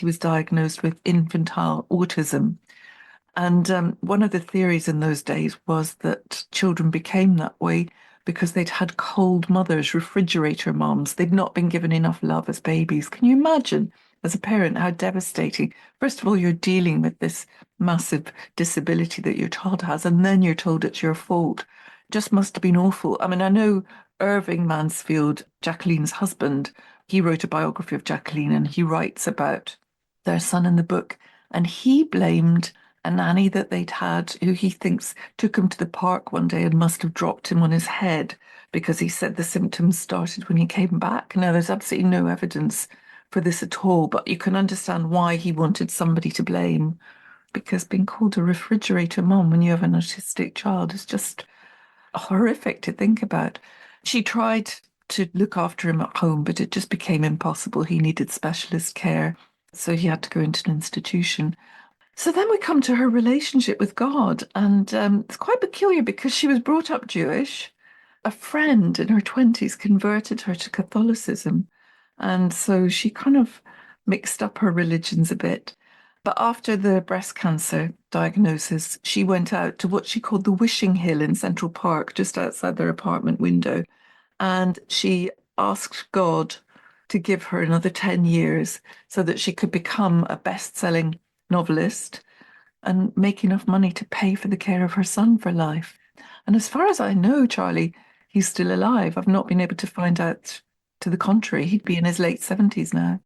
He was diagnosed with infantile autism. And one of the theories in those days was that children became that way because they'd had cold mothers, refrigerator moms. They'd not been given enough love as babies. Can you imagine, as a parent, how devastating? First of all, you're dealing with this massive disability that your child has, and then you're told it's your fault. Just must have been awful. I mean, I know Irving Mansfield, Jacqueline's husband, he wrote a biography of Jacqueline, and he writes about their son in the book. And he blamed a nanny that they'd had who he thinks took him to the park one day and must have dropped him on his head because he said the symptoms started when he came back. Now, there's absolutely no evidence for this at all, but you can understand why he wanted somebody to blame because being called a refrigerator mom when you have an autistic child is just horrific to think about. She tried to look after him at home, but it just became impossible. He needed specialist care, so he had to go into an institution. So then we come to her relationship with God, and it's quite peculiar because she was brought up Jewish. A friend in her 20s converted her to Catholicism, and so she kind of mixed up her religions a bit. But after the breast cancer diagnosis, she went out to what she called the Wishing Hill in Central Park, just outside their apartment window, and she asked God to give her another 10 years so that she could become a best-selling novelist and make enough money to pay for the care of her son for life. And as far as I know, Charlie, he's still alive. I've not been able to find out to the contrary. He'd be in his late 70s now.